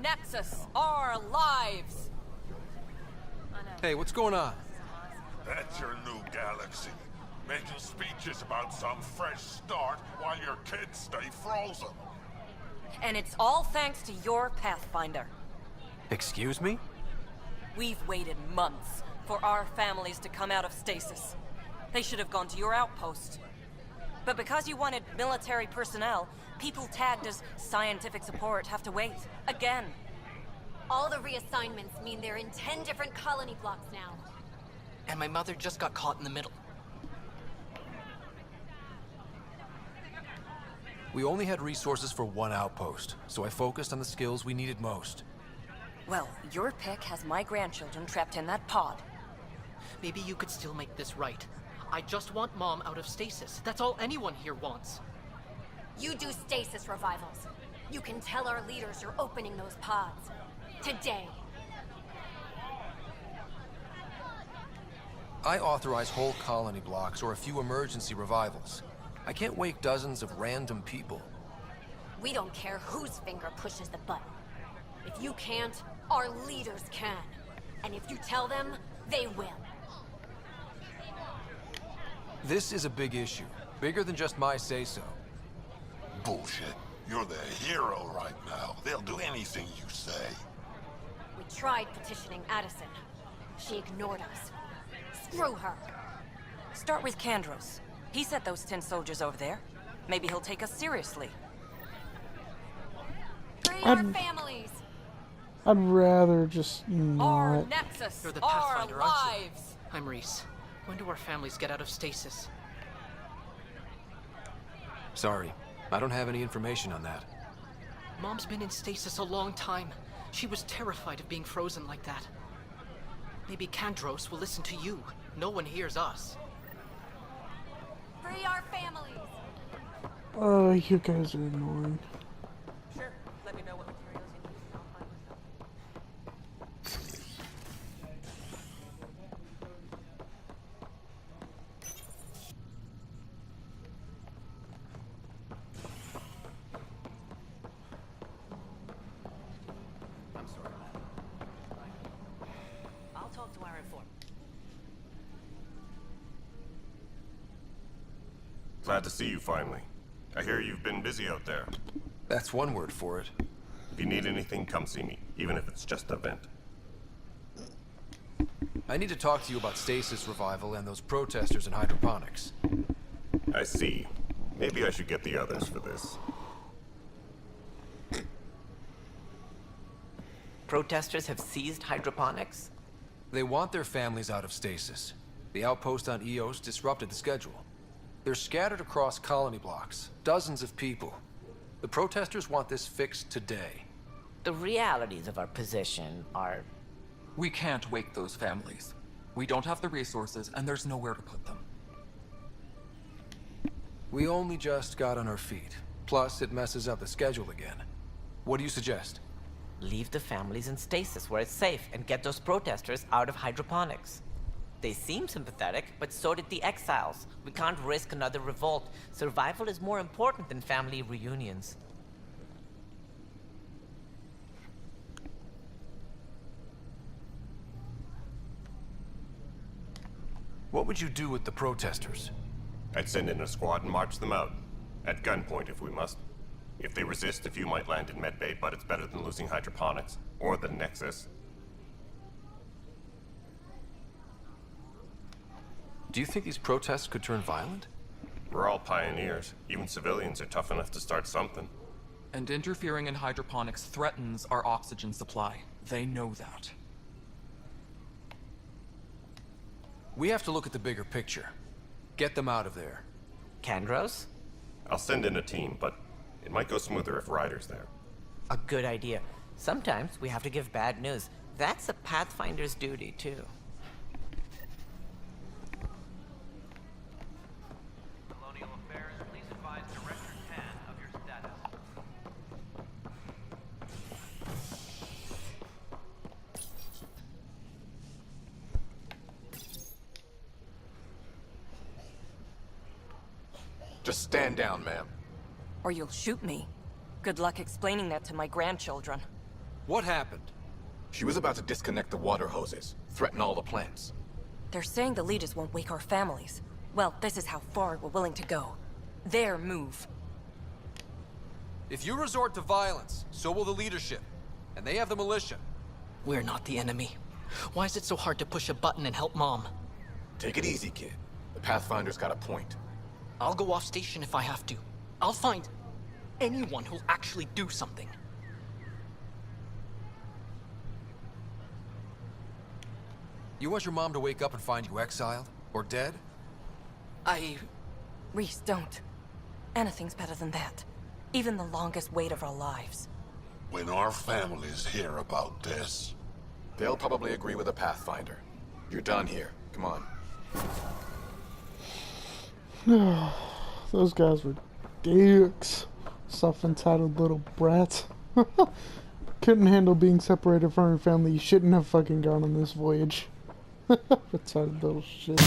nexus, our lives! Hey, what's going on? That's your new galaxy. Making speeches about some fresh start while your kids stay frozen. And it's all thanks to your Pathfinder. Excuse me? We've waited months for our families to come out of stasis. They should have gone to your outpost. But because you wanted military personnel, people tagged as scientific support have to wait. Again. All the reassignments mean they're in 10 different colony blocks now. And my mother just got caught in the middle. We only had resources for one outpost, so I focused on the skills we needed most. Well, your pick has my grandchildren trapped in that pod. Maybe you could still make this right. I just want Mom out of stasis. That's all anyone here wants. You do stasis revivals. You can tell our leaders you're opening those pods. Today. I authorize whole colony blocks or a few emergency revivals. I can't wake dozens of random people. We don't care whose finger pushes the button. If you can't, our leaders can. And if you tell them, they will. This is a big issue. Bigger than just my say-so. Bullshit. You're the hero right now. They'll do anything you say. We tried petitioning Addison. She ignored us. Screw her. Start with Kandros. He sent those 10 soldiers over there. Maybe he'll take us seriously. Free our families! I'd rather just Our not. nexus, You're the our Pathfinder, aren't you? lives! I'm Reese. When do our families get out of stasis? Sorry, I don't have any information on that. Mom's been in stasis a long time. She was terrified of being frozen like that. Maybe Kandros will listen to you. No one hears us. Free our families! Oh, you guys are annoying. Sure, let me know what materials you need. I'll find myself. I'm sorry. I'll talk to our informant. Glad to see you finally. I hear you've been busy out there. That's one word for it. If you need anything, come see me, even if it's just a vent. I need to talk to you about stasis revival and those protesters in hydroponics. I see. Maybe I should get the others for this. Protesters have seized hydroponics? They want their families out of stasis. The outpost on Eos disrupted the schedule. They're scattered across colony blocks, dozens of people. The protesters want this fixed today. The realities of our position are... We can't wake those families. We don't have the resources, and there's nowhere to put them. We only just got on our feet. Plus, it messes up the schedule again. What do you suggest? Leave the families in stasis where it's safe and get those protesters out of hydroponics. They seem sympathetic, but so did the exiles. We can't risk another revolt. Survival is more important than family reunions. What would you do with the protesters? I'd send in a squad and march them out. At gunpoint if we must. If they resist, a few might land in medbay, but it's better than losing hydroponics. Or the Nexus. Do you think these protests could turn violent? We're all pioneers. Even civilians are tough enough to start something. And interfering in hydroponics threatens our oxygen supply. They know that. We have to look at the bigger picture. Get them out of there. Kandros? I'll send in a team, but it might go smoother if Ryder's there. A good idea. Sometimes we have to give bad news. That's a Pathfinder's duty, too. Colonial Affairs, please advise Director 10 of your status. Just stand down, ma'am. Or you'll shoot me. Good luck explaining that to my grandchildren. What happened? She was about to disconnect the water hoses, threaten all the plants. They're saying the leaders won't wake our families. Well, this is how far we're willing to go. Their move. If you resort to violence, so will the leadership. And they have the militia. We're not the enemy. Why is it so hard to push a button and help Mom? Take it easy, kid. The Pathfinder's got a point. I'll go off station if I have to. I'll find anyone who'll actually do something. You want your mom to wake up and find you exiled? Or dead? Reese, don't. Anything's better than that. Even the longest wait of our lives. When our families hear about this... They'll probably agree with the Pathfinder. You're done here. Come on. Those guys were dicks. Self-entitled little brats. Couldn't handle being separated from your family. You shouldn't have fucking gone on this voyage. Retarded little shit.